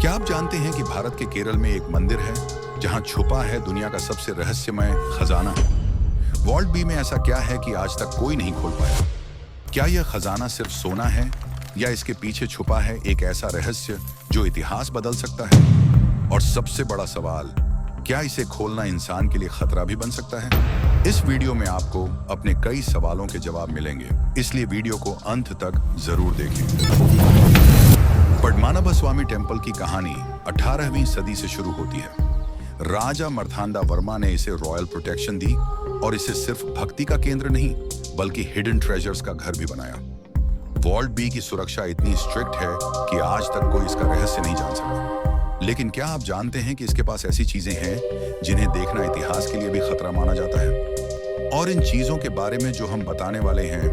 क्या आप जानते हैं कि भारत के केरल में एक मंदिर है जहां छुपा है दुनिया का सबसे रहस्यमय खजाना? वॉल्ट बी में ऐसा क्या है कि आज तक कोई नहीं खोल पाया? क्या यह खजाना सिर्फ सोना है या इसके पीछे छुपा है एक ऐसा रहस्य जो इतिहास बदल सकता है? और सबसे बड़ा सवाल, क्या इसे खोलना इंसान के लिए खतरा भी बन सकता है? इस वीडियो में आपको अपने कई सवालों के जवाब मिलेंगे, इसलिए वीडियो को अंत तक जरूर देखें। पद्मनाभस्वामी टेम्पल की कहानी 18वीं सदी से शुरू होती है। राजा मार्तांडा वर्मा ने इसे रॉयल प्रोटेक्शन दी और इसे सिर्फ भक्ति का केंद्र नहीं बल्कि हिडन ट्रेजर्स का घर भी बनाया। वॉल्ट बी की सुरक्षा इतनी स्ट्रिक्ट है कि आज तक कोई इसका रहस्य नहीं जान सका। लेकिन क्या आप जानते हैं कि इसके पास ऐसी चीजें हैं जिन्हें देखना इतिहास के लिए भी खतरा माना जाता है? और इन चीजों के बारे में जो हम बताने वाले हैं,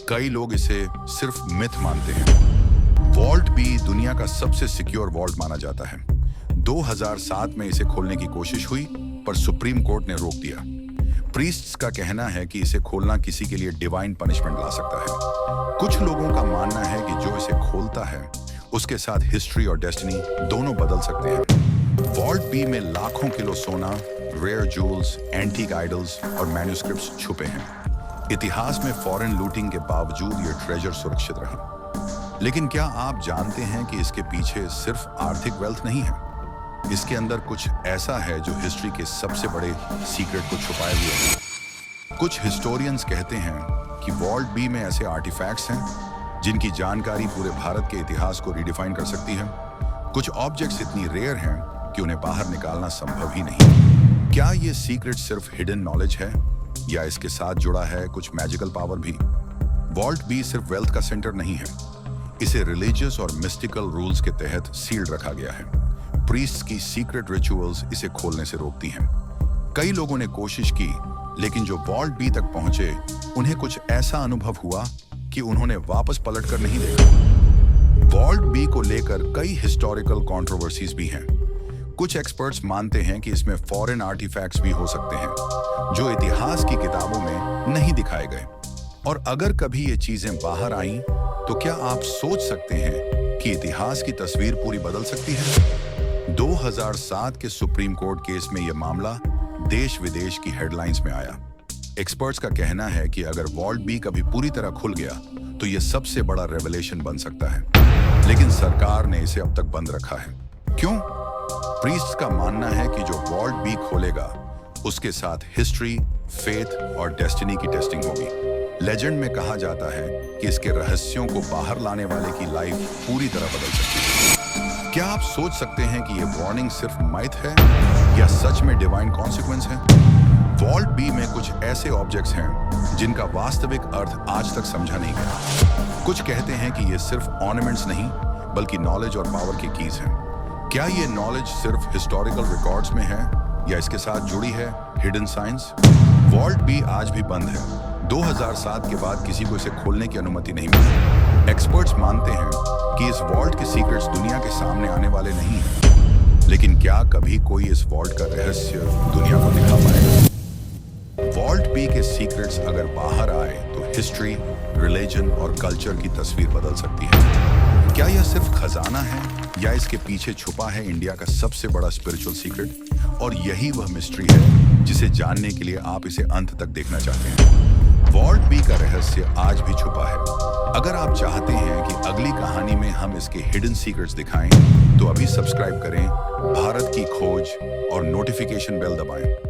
कई लोग इसे सिर्फ मिथ मानते हैं। वॉल्ट बी दुनिया का सबसे सिक्योर वॉल्ट माना जाता है। 2007 में इसे खोलने की कोशिश हुई पर सुप्रीम कोर्ट ने रोक दिया। प्रीस्ट्स का कहना है कि इसे खोलना किसी के लिए डिवाइन पनिशमेंट ला सकता है। कुछ लोगों का मानना है कि जो इसे खोलता है उसके साथ हिस्ट्री और डेस्टिनी दोनों बदल सकते हैं। वॉल्ट बी में लाखों किलो सोना, रेयर जूल्स, एंटीक आइडल्स और मैन्युस्क्रिप्ट्स छुपे हैं। इतिहास में फॉरेन लूटिंग के बावजूद यह ट्रेजर सुरक्षित रहा। लेकिन क्या आप जानते हैं कि इसके पीछे सिर्फ आर्थिक वेल्थ नहीं है? इसके अंदर कुछ ऐसा है जो हिस्ट्री के सबसे बड़े सीक्रेट को छुपाए हुए है। कुछ हिस्टोरियंस कहते हैं कि वॉल्ट बी में ऐसे आर्टिफैक्ट्स हैं जिनकी जानकारी पूरे भारत के इतिहास को रिडिफाइन कर सकती है। कुछ ऑब्जेक्ट्स इतनी रेयर हैं कि उन्हें बाहर निकालना संभव ही नहीं। क्या ये सीक्रेट सिर्फ हिडन नॉलेज है या इसके साथ जुड़ा है कुछ मैजिकल पावर भी? वॉल्ट बी सिर्फ वेल्थ का सेंटर नहीं है, इसे रिलीजियस और मिस्टिकल रूल्स के तहत सील्ड रखा गया है। प्रीस्ट्स की सीक्रेट रिचुअल्स इसे खोलने से रोकती हैं। कई लोगों ने कोशिश की, लेकिन जो वॉल्ट बी तक पहुंचे उन्हें कुछ ऐसा अनुभव हुआ कि उन्होंने वापस पलटकर नहीं देखा। वॉल्ट बी को लेकर कई हिस्टोरिकल कंट्रोवर्सीज भी हैं। कुछ एक्सपर्ट्स मानते हैं कि इसमें फॉरेन आर्टिफैक्ट्स भी हो सकते हैं जो इतिहास की किताबों में नहीं दिखाए गए। और अगर कभी ये चीजें बाहर आईं तो क्या आप सोच सकते हैं कि इतिहास की तस्वीर पूरी बदल सकती है? 2007 के सुप्रीम कोर्ट केस में यह मामला देश विदेश की हेडलाइंस में आया। एक्सपर्ट्स का कहना है कि अगर वॉल्ट बी कभी पूरी तरह खुल गया तो यह सबसे बड़ा रेवलेशन बन सकता है। लेकिन सरकार ने इसे अब तक बंद रखा है। क्यों? प्रीस्ट्स का मानना है कि जो वॉल्ट बी खोलेगा उसके साथ हिस्ट्री, फेथ और डेस्टिनी की टेस्टिंग होगी। लेजेंड में कहा जाता है कि इसके रहस्यों को बाहर लाने वाले की लाइफ पूरी तरह बदल सकती है। क्या आप सोच सकते हैं कि यह वार्निंग सिर्फ माइथ है या सच में डिवाइन कॉन्सिक्वेंस है? वॉल्ट बी में कुछ ऐसे ऑब्जेक्ट्स हैं जिनका वास्तविक अर्थ आज तक समझा नहीं गया। कुछ कहते हैं कि ये सिर्फ ऑर्नामेंट्स नहीं बल्कि नॉलेज और पावर की कीज हैं। क्या ये नॉलेज सिर्फ हिस्टोरिकल रिकॉर्ड्स में है या इसके साथ जुड़ी है हिडन साइंस? वॉल्ट बी आज भी बंद है। 2007 के बाद किसी को इसे खोलने की अनुमति नहीं मिली। एक्सपर्ट्स मानते हैं कि इस वॉल्ट के सीक्रेट्स दुनिया के सामने आने वाले नहीं हैं। लेकिन क्या कभी कोई इस वॉल्ट का रहस्य दुनिया को दिखा पाएगा? वॉल्ट बी के सीक्रेट्स अगर बाहर आए तो हिस्ट्री, रिलीजन और कल्चर की तस्वीर बदल सकती है। क्या यह सिर्फ खजाना है या इसके पीछे छुपा है इंडिया का सबसे बड़ा स्पिरिचुअल सीक्रेट? और यही वह मिस्ट्री है जिसे जानने के लिए आप इसे अंत तक देखना चाहते हैं। वॉल्ट बी का रहस्य आज भी छुपा है। अगर आप चाहते हैं कि अगली कहानी में हम इसके हिडन सीक्रेट्स दिखाएं, तो अभी सब्सक्राइब करें, भारत की खोज और नोटिफिकेशन बेल दबाएं।